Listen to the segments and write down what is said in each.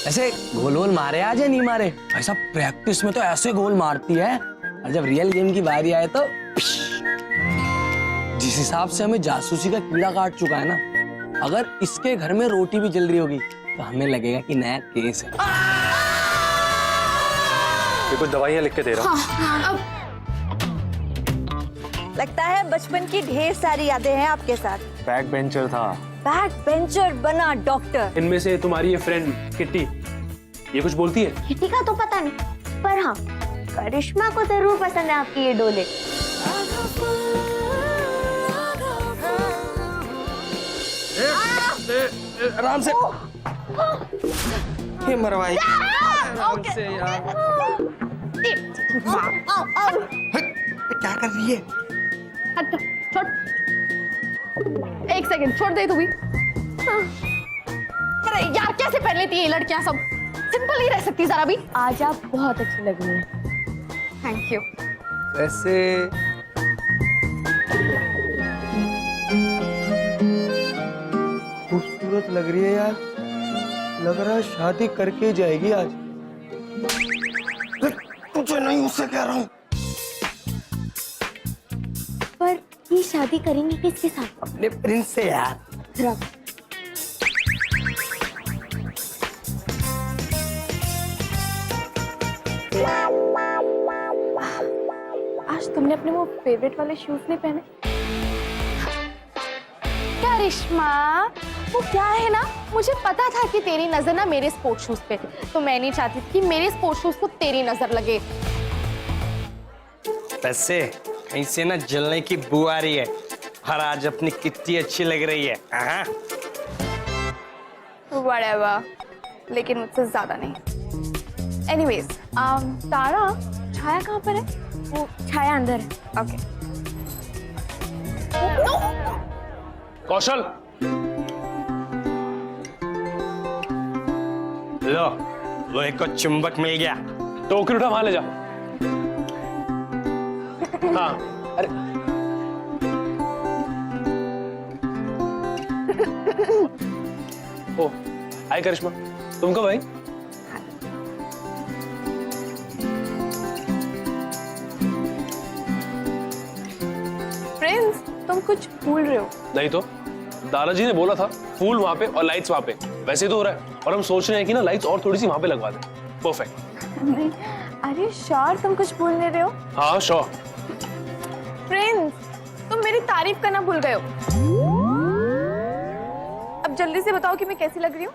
ऐसे गोल गोल मारे आज या नहीं मारे? ऐसा प्रैक्टिस में तो ऐसे गोल मारती है, और जब रियल गेम की बारी आए तो जिस हिसाब से हमें जासूसी का कीड़ा काट चुका है ना, अगर इसके घर में रोटी भी जल रही होगी तो हमें लगेगा कि नया केस है। ये कुछ दवाइयाँ लिख के दे रहा हूँ। हाँ, लगता है बचपन की ढेर सारी यादें हैं आपके साथ। बैक बेंचर था। बैक बेंचर बना डॉक्टर। इनमें से तुम्हारी ये फ्रेंड किट्टी, ये कुछ बोलती है? किटी का तो पता नहीं, पर हाँ करिश्मा को जरूर पसंद है आपकी ये डोले। आराम से ये मरवाई आराम से यार। क्या कर रही है? छोड़, एक सेकंड छोड़ दे तू भी। अरे यार कैसे पहन लेती है ये लड़कियां सब, सिंपल ही रह सकती जरा भी। आज आप बहुत अच्छी लग रही हैं। Thank you. वैसे खूबसूरत लग रही है यार, लग रहा है शादी करके जाएगी आज। तुझे नहीं, उससे कह रहा हूँ। पर ये शादी करेंगे किसके साथ? अपने प्रिंस से यार। रख। आज तुमने अपने वो फेवरेट वाले शूज नहीं पहने? करिश्मा, वो क्या है ना, मुझे पता था कि तेरी नजर ना मेरे स्पोर्ट शूज पे, तो मैं नहीं चाहती थी कि मेरे स्पोर्ट शूज को तेरी नजर लगे। वैसे कहीं से ना जलने की बू आ रही है, और आज अपनी कितनी अच्छी लग रही है। Whatever, लेकिन मुझसे ज्यादा नहीं। Anyways, तारा, छाया कहाँ पर है? वो छाया अंदर है। ओके। कौशल, लो, लोहे को चुंबक मिल गया। टोकरी उठा, वहां ले जा। हाँ, अरे ओ, हाय करिश्मा, तुम कब आई? प्रिंस, तुम कुछ भूल रहे हो। नहीं तो दादाजी ने बोला था फूल वहां पे और लाइट्स वहां पे, वैसे ही तो हो रहा है। और हम सोच रहे हैं कि ना लाइट्स और थोड़ी सी वहां पे लगवा दें। परफेक्ट। नहीं, अरे श्योर तुम कुछ भूल नहीं रहे हो? हाँ श्योर। प्रिंस, तुम मेरी तारीफ करना भूल गए हो। अब जल्दी से बताओ कि मैं कैसी लग रही हूँ।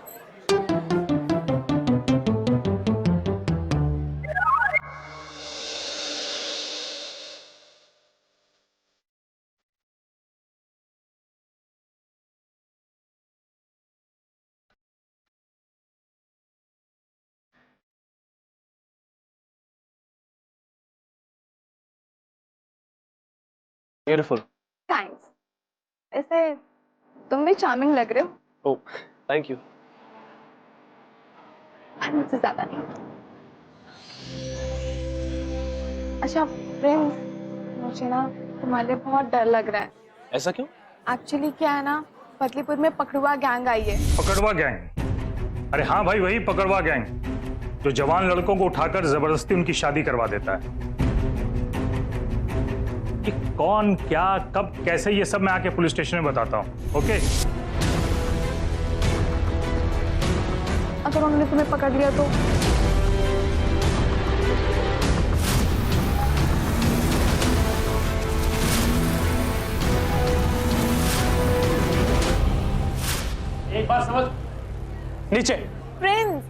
ब्यूटीफुल। थैंक्स। ऐसे तुम भी चार्मिंग लग रहे हो। ओह, थैंक यू। मुझसे ज्यादा नहीं। अच्छा प्रिंस, मुझे ना तुम्हारे लिए बहुत डर लग रहा है। ऐसा क्यों? एक्चुअली क्या है ना, पतलीपुर में पकड़ुआ गैंग आई है। पकड़वा गैंग? अरे हाँ भाई, वही पकड़वा गैंग जो जवान लड़कों को उठाकर जबरदस्ती उनकी शादी करवा देता है। कि कौन, क्या, कब, कैसे, ये सब मैं आके पुलिस स्टेशन में बताता हूँ। ओके? अगर उन्होंने तुम्हें पकड़ लिया तो? एक बात समझ, नीचे। प्रिंस,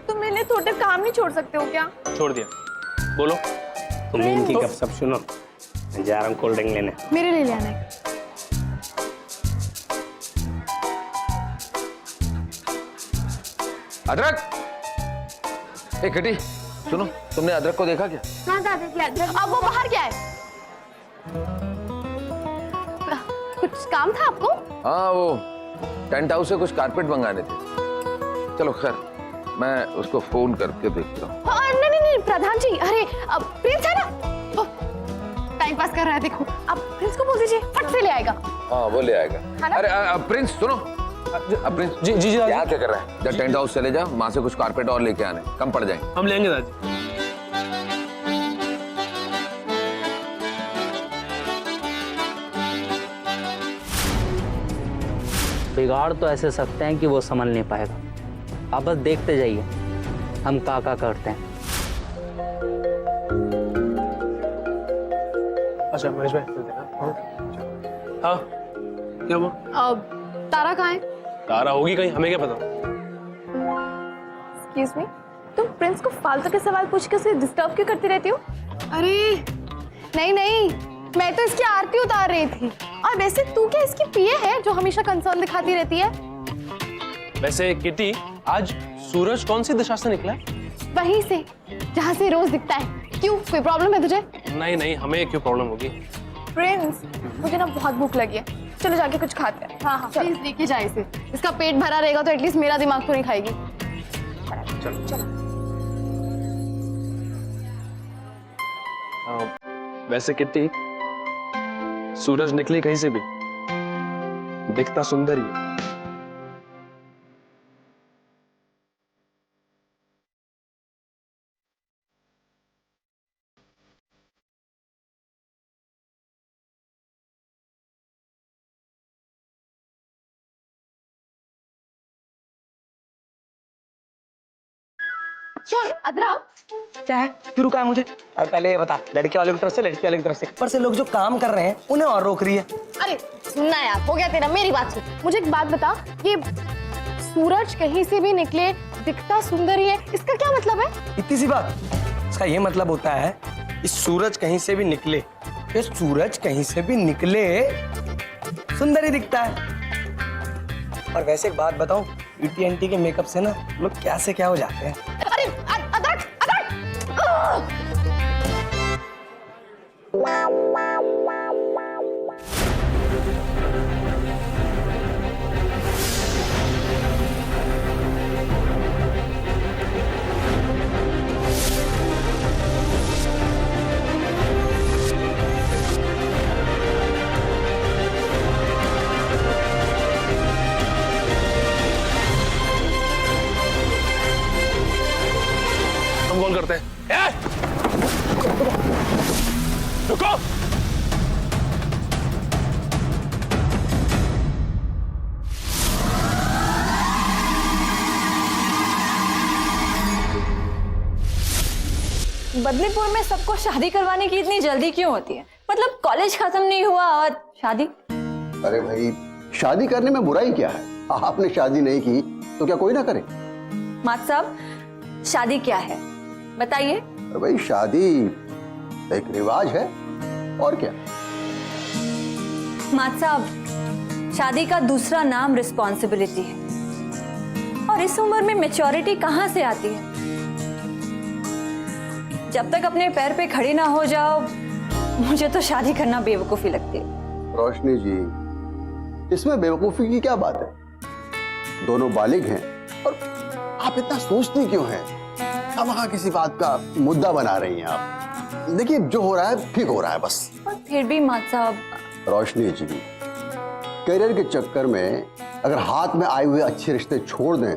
तुम मेरे लिए थोड़ी देर काम नहीं छोड़ सकते हो क्या? छोड़ दिया। बोलो। तुम इनकी गपशप सुनो, मैं जा रहा हूँ कोल्ड ड्रिंक लेने। मेरे लिए ले आना है। अदरक। ए किटी, सुनो, तुमने अदरक को देखा क्या? हाँ दादाजी, अदरक। अब वो बाहर क्या है? कुछ काम था आपको? हाँ, वो टेंट हाउस से कुछ कारपेट मंगाने थे। चलो खैर, मैं उसको फोन करके देखता हूँ। नहीं नहीं प्रधान जी, अरे अब प्रिंस है ना, टाइम पास कर रहा है, देखो अब प्रिंस को बोल दीजिए, फट से ले आएगा। हाँ, वो ले आएगा। है ना? अरे प्रिंस सुनो, अपने जी जी जी क्या दादाजी, क्या कर रहा है? जब टेंट हाउस चले जा, वहां से कुछ कारपेट और लेके आने, कम पड़ जाएंगे। हम लेंगे दादाजी। बिगाड़ तो ऐसे सकते हैं कि वो समझ नहीं पाएगा। आप बस देखते जाइए हम का करते हैं। अच्छा महेश भाई चलते हैं। हाँ क्या हुआ? तारा कहाँ है? तारा होगी कहीं, हमें क्या पता। एक्सक्यूज मी, तुम प्रिंस को फालतू के सवाल पूछ के उसे डिस्टर्ब क्यों करती रहती हो? अरे नहीं नहीं, मैं तो इसकी आरती उतार रही थी। और वैसे तू क्या इसकी पीए है जो हमेशा कंसर्न दिखाती रहती है? वैसे किटी, आज सूरज कौन सी दिशा से निकला है? वहीं से जहाँ से रोज दिखता है। क्यों, कोई प्रॉब्लम है तुझे? नहीं नहीं, हमें क्यों प्रॉब्लम होगी? प्रिंस, मुझे ना बहुत भूख लगी है, चलो जाके कुछ खाते हैं। हाँ हाँ प्लीज लेके जाए इसे, इसका पेट भरा रहेगा तो एटलीस्ट मेरा दिमाग तो नहीं खाएगी। चलो चलो। वैसे किट्टी, सूरज निकले कहीं से भी दिखता सुंदर ही है। अदरा, क्या है? क्यों रुका है मुझे? अब पहले ये बता, लड़के वालों की तरफ से, लड़की वाले की तरफ से। ऊपर से लोग जो काम कर रहे हैं उन्हें और रोक रही है। अरे सुनना यार, हो गया तेरा, मेरी बात सुन। मुझे एक बात बता, ये सूरज कहीं से भी निकले दिखता सुंदर ही है, इसका क्या मतलब है? इतनी सी बात? इसका ये मतलब होता है कि सूरज कहीं से भी निकले, ये सूरज कहीं से भी निकले सुंदर ही दिखता है। और वैसे एक बात बताऊं, ET&T के मेकअप से ना लोग क्या से क्या हो जाते हैं। अरे अदरक अदरक, हम कॉल करते हैं। रुको, बदनीपुर में सबको शादी करवाने की इतनी जल्दी क्यों होती है? मतलब कॉलेज खत्म नहीं हुआ और शादी? अरे भाई, शादी करने में बुराई क्या है? आपने शादी नहीं की तो क्या कोई ना करे? मात साहब, शादी क्या है बताइए? अरे भाई, शादी एक रिवाज है और क्या। मात साहब, शादी का दूसरा नाम रिस्पॉन्सिबिलिटी है, और इस उम्र में मैच्योरिटी कहाँ से आती है? जब तक अपने पैर पे खड़ी ना हो जाओ, मुझे तो शादी करना बेवकूफी लगती है। रोशनी जी, इसमें बेवकूफी की क्या बात है? दोनों बालिग हैं और आप इतना सोचती क्यों हैं? वहां किसी बात का मुद्दा बना रही हैं आप। देखिए, जो हो रहा है ठीक हो रहा है बस। और फिर भी मात साहब। रोशनी जी, करियर के चक्कर में अगर हाथ में आए हुए अच्छे रिश्ते छोड़ दें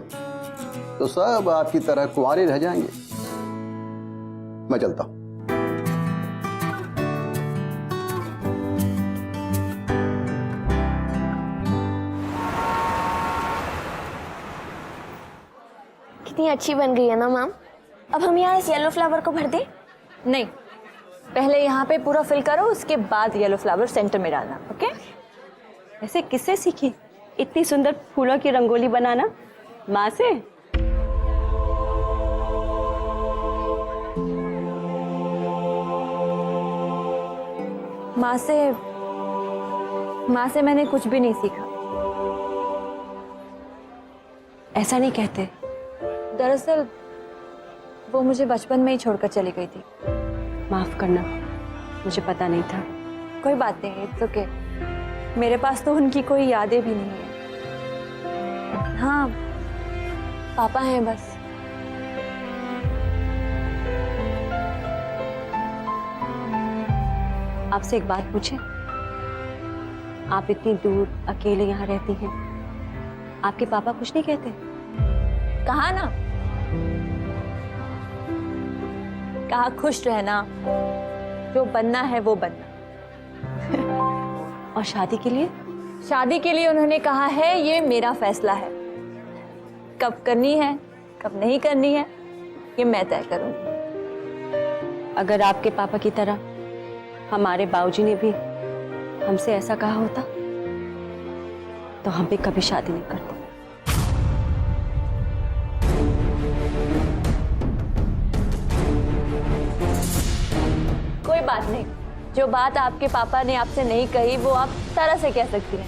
तो सब आपकी तरह कुंवारे रह जाएंगे। मैं चलता हूं। कितनी अच्छी बन गई है ना मैम। अब हम यहाँ इस येलो फ्लावर को भर दें? नहीं, पहले यहाँ पे पूरा फिल करो, उसके बाद येलो फ्लावर सेंटर में डालना। ओके? वैसे किससे सीखी इतनी सुंदर फूलों की रंगोली बनाना? माँ से? माँ से मैंने कुछ भी नहीं सीखा। ऐसा नहीं कहते। दरअसल वो मुझे बचपन में ही छोड़कर चली गई थी। माफ करना, मुझे पता नहीं था। कोई बात नहीं, इट्स ओके। मेरे पास तो उनकी कोई यादें भी नहीं है। हाँ, पापा हैं बस। आपसे एक बात पूछे? आप इतनी दूर अकेले यहाँ रहती हैं, आपके पापा कुछ नहीं कहते? कहा ना, कहा खुश रहना, जो बनना है वो बनना। और शादी के लिए? शादी के लिए उन्होंने कहा है ये मेरा फैसला है, कब करनी है कब नहीं करनी है ये मैं तय करूंगी। अगर आपके पापा की तरह हमारे बाबूजी ने भी हमसे ऐसा कहा होता तो हम भी कभी शादी नहीं करते। कोई बात नहीं, जो बात आपके पापा ने आपसे नहीं कही वो आप तरह से कह सकती हैं।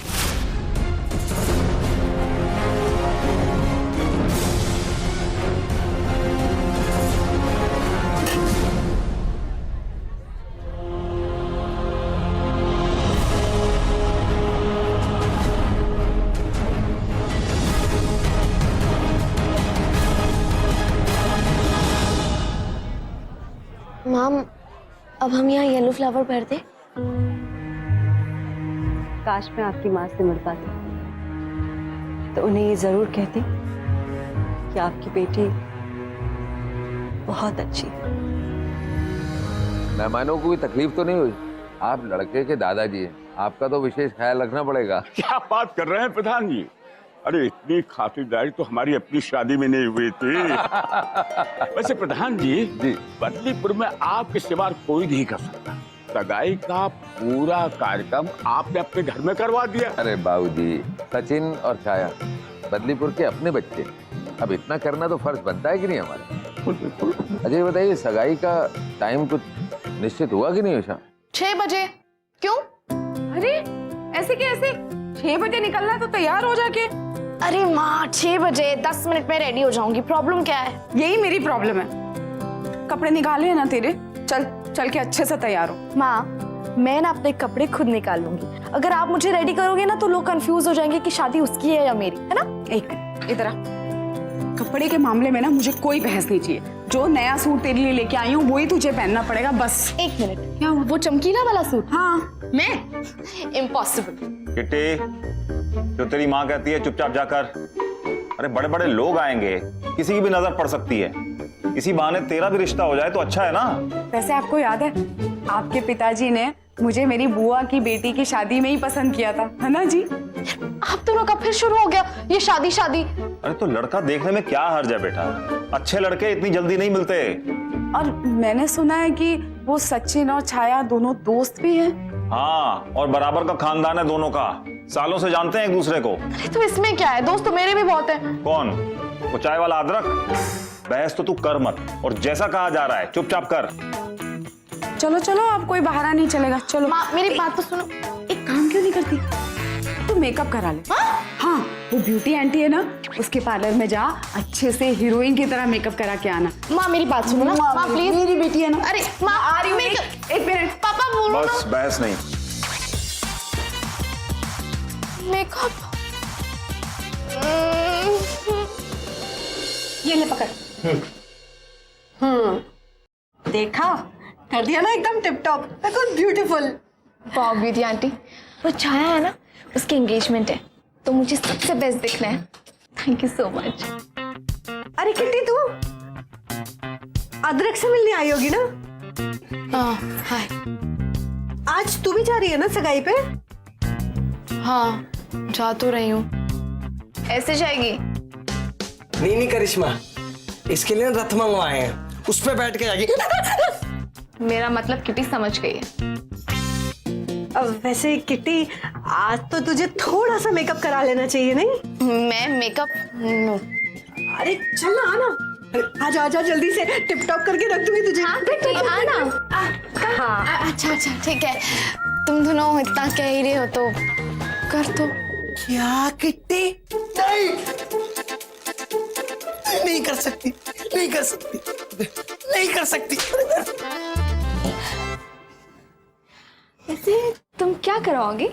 माम, अब हम यहाँ येलो फ्लावर भर दे। काश मैं आपकी माँ से मिल पाती तो उन्हें ये जरूर कहती कि आपकी बेटी बहुत अच्छी है। मेहमानों को कोई तकलीफ तो नहीं हुई? आप लड़के के दादाजी हैं, आपका तो विशेष ख्याल रखना पड़ेगा। क्या बात कर रहे हैं प्रधान जी? अरे इतनी खातिरदारी तो हमारी अपनी शादी में नहीं हुई थी। वैसे प्रधान जी, बदलीपुर में आपके सिवा कोई नहीं कर सकता। सगाई का पूरा कार्यक्रम आपने अपने घर में करवा दिया। अरे बाबूजी, सचिन और छाया बदलीपुर के अपने बच्चे, अब इतना करना तो फर्ज बनता है कि नहीं हमारा? अच्छा ये बताइए, सगाई का टाइम कुछ निश्चित हुआ कि नहीं उषा? 6 बजे। क्यों? अरे ऐसे कैसे? 6 बजे निकलना तो तैयार हो जाके। अरे माँ, 6 बजे 10 मिनट में रेडी हो जाऊंगी। प्रॉब्लम क्या है? यही मेरी प्रॉब्लम है। कपड़े निकाले हैं ना तेरे? चल चल के अच्छे से तैयार हो। माँ, मैं ना अपने कपड़े खुद निकाल लूंगी। अगर आप मुझे रेडी करोगे ना तो लोग कंफ्यूज हो जाएंगे कि शादी उसकी है या मेरी, है ना? एक मिनट इधर आ। कपड़े के मामले में ना मुझे कोई बहस नहीं चाहिए। जो नया सूट तेरे लिए लेके आई हूँ वही तुझे पहनना पड़ेगा, बस। एक मिनट, क्या वो चमकीला वाला सूट? हाँ। मैं? इम्पॉसिबल। किट्टी, जो तेरी माँ कहती है चुपचाप जाकर। अरे बड़े बड़े लोग आएंगे, किसी की भी नजर पड़ सकती है। इसी बहाने तेरा भी रिश्ता हो जाए तो अच्छा है ना। वैसे आपको याद है, आपके पिताजी ने मुझे मेरी बुआ की बेटी की शादी में ही पसंद किया था, है ना जी? आप दोनों का फिर शुरू हो गया ये शादी शादी। अरे तो लड़का देखने में क्या हर्ज है बेटा, अच्छे लड़के इतनी जल्दी नहीं मिलते। और मैंने सुना है कि वो सचिन और छाया दोनों दोस्त भी हैं। हाँ, और बराबर का खानदान है दोनों का, सालों से जानते हैं एक दूसरे को। अरे तो इसमें क्या है, दोस्त तो मेरे भी बहुत हैं। कौन? वो चाय वाला अदरक? बहस तो तू कर मत, और जैसा कहा जा रहा है चुपचाप कर। चलो चलो, अब कोई बहाना नहीं चलेगा। चलो माँ, मेरी बात तो सुनो। एक काम क्यों नहीं करती, तू मेकअप करा ले। हाँ, वो ब्यूटी आंटी है ना, उसके पार्लर में जा, अच्छे से हीरोइन की तरह मेकअप करा के आना। माँ मेरी बात सुनो ना। माँ प्लीज, मेरी बेटी है ना। अरे माँ आ रही हूँ। एक मिनट, पापा बोलो ना। बस बहस नहीं। मेकअप ये ले पकड़। देखा, कर दिया ना एकदम टिप टॉप, बिल्कुल ब्यूटीफुल। वाह ब्यूटी आंटी, वो छाया है ना, उसकी एंगेजमेंट है तो मुझे सबसे बेस्ट दिखना है। Thank you so much. अरे किट्टी, तू अदरक से मिलने आई होगी ना? हाँ, हाय। आज तू भी जा रही है ना सगाई पे? हाँ, जा तो रही हूँ। ऐसे जाएगी? नहीं करिश्मा, इसके लिए रथ मंगवाए हैं, उस पे बैठ के जाएगी। मेरा मतलब किटी समझ गई है। अब वैसे किट्टी, आज तो तुझे थोड़ा सा मेकअप करा लेना चाहिए, नहीं? मैं मेकअप नो। अरे चल ना, आना। आजा आजा, जल्दी से टिप टॉप करके रख दूंगी तुझे। हाँ किट्टी, आना। हाँ अच्छा अच्छा ठीक है, तुम दोनों इतना कह ही रहे हो तो कर दो। क्या किट्टी? नहीं कर सकती, नहीं कर सकती, नहीं कर सकती। ऐसे तुम क्या कराओगी?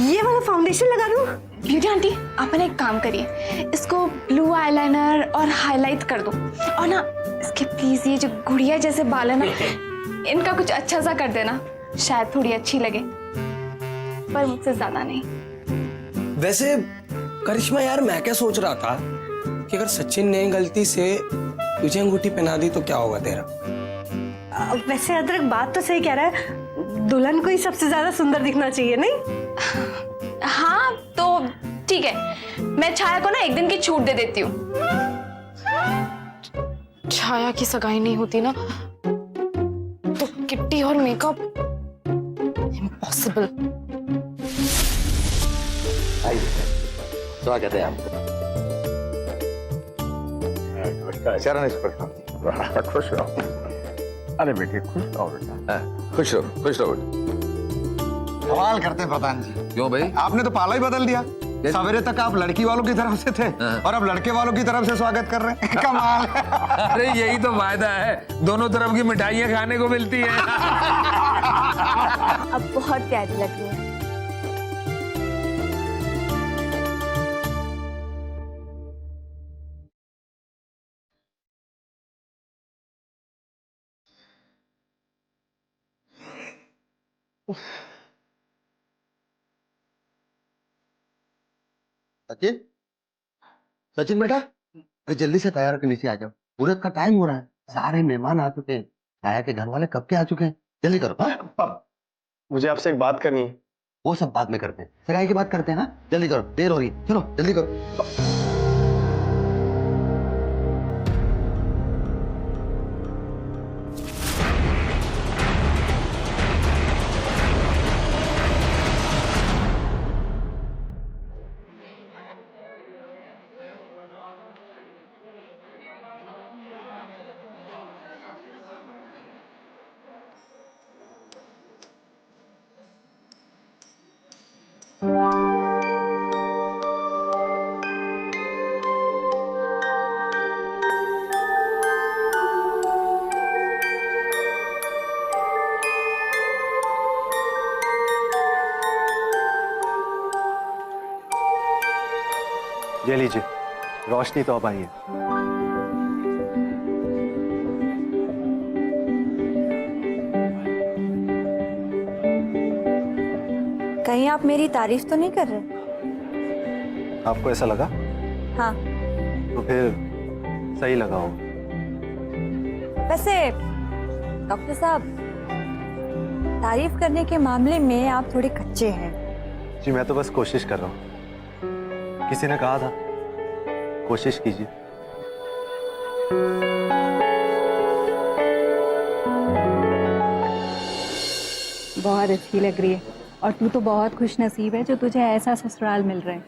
ये वाला फाउंडेशन लगा दूं? ब्यूटी आंटी, आप ना एक काम करिए, इसको ब्लू आईलाइनर और हाईलाइट कर दो, और ना इसके प्लीज ये जो गुड़िया जैसे बाल है ना, इनका कुछ अच्छा सा कर देना, शायद थोड़ी अच्छी लगे, पर मुझसे ज्यादा नहीं। वैसे करिश्मा यार, मैं क्या सोच रहा था कि अगर सचिन ने गलती से तुझे अंगूठी पहना दी तो क्या होगा तेरा? वैसे अदरक बात तो सही कह रहा है, दुल्हन को ही सबसे ज्यादा सुंदर दिखना चाहिए नहीं? हाँ तो ठीक है, मैं छाया को ना एक दिन की छूट दे देती हूँ। छाया की सगाई नहीं होती ना तो किट्टी और मेकअप इम्पॉसिबल। स्वागत है आपका। चरण स्पर्श। खुश रहो। अरे बेटे खुश रहो बेटा। खुश रहो, खुश रहो बेटा। सवाल करते हैं प्रधान जी। क्यों भाई? आपने तो पाला ही बदल दिया। सवेरे तक आप लड़की वालों की तरफ से थे और अब लड़के वालों की तरफ से स्वागत कर रहे हैं। कमाल है। अरे यही तो फायदा है, दोनों तरफ की मिठाइयाँ खाने को मिलती है। अब बहुत प्यारी लग रही है। सचिन, सचिन बेटा, अरे जल्दी से तैयार होकर नीचे आ जाओ, मुहूर्त का टाइम हो रहा है। सारे मेहमान आ चुके हैं, छाया के घर वाले कब के आ चुके हैं। जल्दी करो। हाँ? मुझे आपसे एक बात करनी है। वो सब बाद में करते हैं, सगाई की बात करते हैं ना। जल्दी करो, देर हो रही है। चलो जल्दी करो। ये लीजिए, रोशनी तो अब आई है। कहीं आप मेरी तारीफ तो नहीं कर रहे? आपको ऐसा लगा? हाँ। तो फिर सही लगा हो। वैसे डॉक्टर साहब, तारीफ करने के मामले में आप थोड़े कच्चे हैं। जी मैं तो बस कोशिश कर रहा हूँ। किसी ने कहा था कोशिश कीजिए। बहुत अच्छी लग रही है और तू तो बहुत खुश नसीब है जो तुझे ऐसा ससुराल मिल रहा है।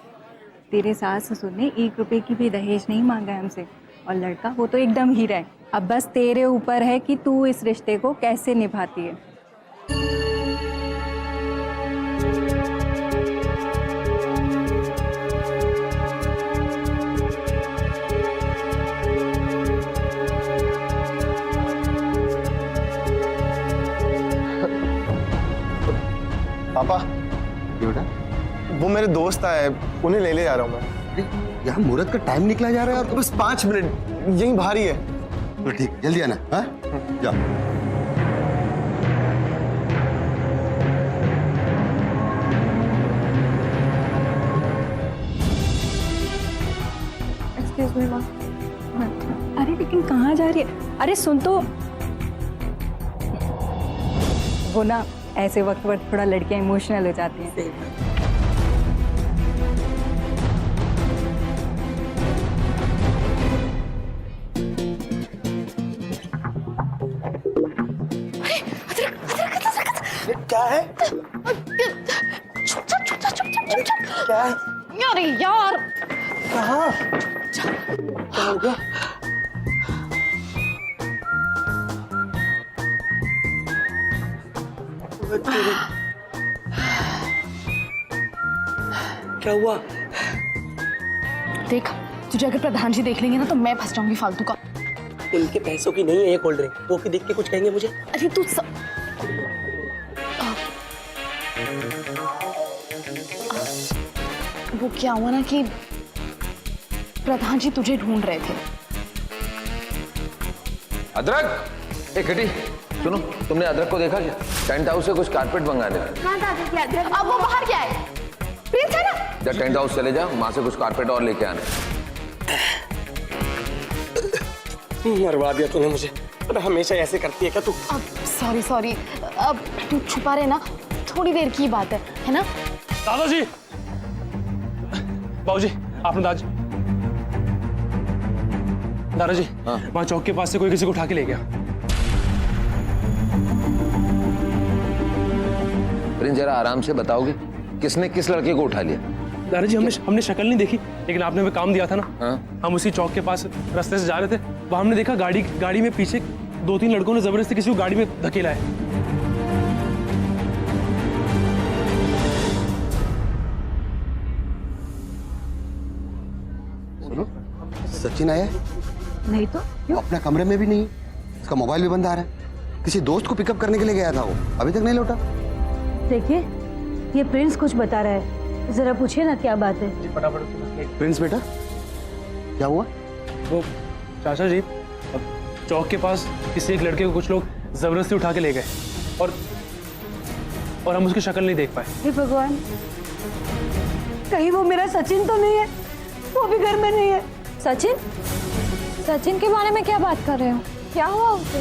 तेरे सास ससुर ने 1 रुपए की भी दहेज नहीं मांगा है हमसे और लड़का वो तो एकदम हीरा है। अब बस तेरे ऊपर है कि तू इस रिश्ते को कैसे निभाती है। पापा, बेटा, वो मेरे दोस्त आए, उन्हें ले जा रहा हूँ मैं। यहाँ मुहूर्त का टाइम निकला जा रहा है और बस 5 मिनट, यहीं बाहर ही है। तो ठीक, जल्दी आना। हाँ जाओ। एक्सक्यूज मी माँ। अरे लेकिन कहाँ जा रही है? अरे सुन तो, वो ना ऐसे वक्त पर थोड़ा लड़कियां इमोशनल हो जाती हैं। क्या है? क्या है? अरे यार, कहाँ? क्या हो गया? क्या हुआ? देख, तुझे अगर प्रधान जी देख लेंगे ना तो मैं फंस जाऊंगी फालतू का। उनके पैसों की नहीं है ये कोल्ड ड्रिंक, वो भी देख के कुछ कहेंगे मुझे। अरे तू वो क्या हुआ ना कि प्रधान जी तुझे ढूंढ रहे थे। अदरक, एक घटी सुनो, तुमने अदरक को देखा क्या? टेंट हाउस से कुछ कारपेट मंगाने। हाँ दादी, अब वो बाहर क्या है? प्रिंस है ना? जा टेंट हाउस चले जा, वहां से कुछ कारपेट और लेके आना। मरवा दिया तूने मुझे। अरे हमेशा ऐसे करती है क्या तू? अब सॉरी सॉरी, अब तू छुपा रहे ना, थोड़ी देर की बात है ना? दादाजी, बाबूजी, आपने दादाजी, वहां चौक के पास से कोई किसी को उठा के ले गया। प्रिंस जरा आराम से बताओगे, किसने किस लड़के को उठा लिया? दादाजी, हमने शक्ल नहीं देखी, लेकिन आपने हमें काम दिया था ना। हम उसी चौक के पास रास्ते से जा रहे थे, वहां हमने देखा गाड़ी में पीछे 2-3 लड़कों ने जबरदस्ती किसी को गाड़ी में धकेला है। सचिन आया? नहीं तो वो अपने कमरे में भी नहीं, उसका मोबाइल भी बंद आ रहा है। किसी दोस्त को पिकअप करने के लिए गया था वो, अभी तक नहीं लौटा। देखिए, ये प्रिंस कुछ बता रहा है, जरा पूछिए ना क्या बात है। प्रिंस बेटा, क्या हुआ? वो चाचा जी, चौक के पास किसी एक लड़के को कुछ लोग जबरदस्ती उठा के ले गए और हम उसकी शक्ल नहीं देख पाए। हे भगवान, कहीं वो मेरा सचिन तो नहीं है? वो भी घर में नहीं है। सचिन के बारे में क्या बात कर रहे हो? क्या हुआ उसे?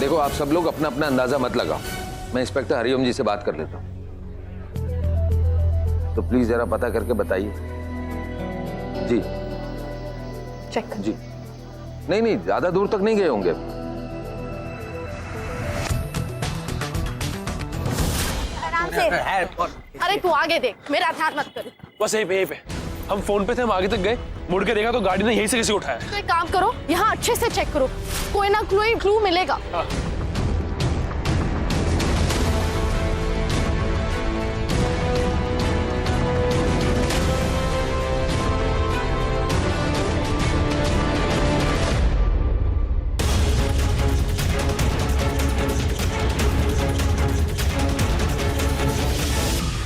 देखो, आप सब लोग अपना अपना अंदाजा मत लगाओ। मैं इंस्पेक्टर हरिओम जी से बात कर लेता हूँ, तो प्लीज जरा पता करके बताइए। जी चेक जी। नहीं, ज्यादा दूर तक नहीं गए होंगे। आराम से। अरे तू आगे देख, मेरा ध्यान मत कर। बस यहीं पे हम फोन पे थे, हम आगे तक गए, मुड़ के देखा तो गाड़ी ने यहीं से किसी को उठाया। तो एक काम करो, यहाँ अच्छे से चेक करो, कोई ना कोई क्लू मिलेगा।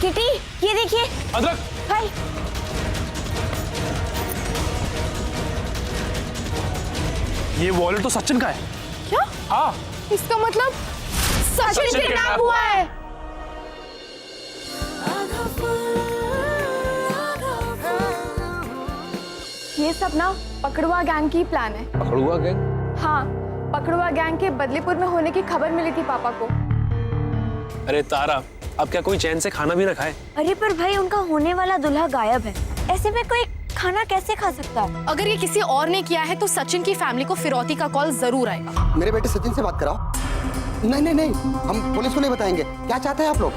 किटी, ये देखिए। अदरक, भाई, ये वॉलेट तो सचिन का है। क्या? हाँ, इसका मतलब सचिन किडनैप हुआ है। ये सब ना पकड़वा गैंग की प्लान है। पकड़ुआ गैंग? हाँ, पकड़वा गैंग के बदलीपुर में होने की खबर मिली थी पापा को। अरे तारा, अब क्या कोई चैन से खाना भी ना खाए? अरे पर भाई, उनका होने वाला दूल्हा गायब है, ऐसे में कोई खाना कैसे खा सकता है? अगर ये किसी और ने किया है तो सचिन की फैमिली को फिरौती का कॉल जरूर आएगा। मेरे बेटे सचिन से बात कराओ। नहीं, हम पुलिस को नहीं बताएंगे। क्या चाहते हैं आप लोग?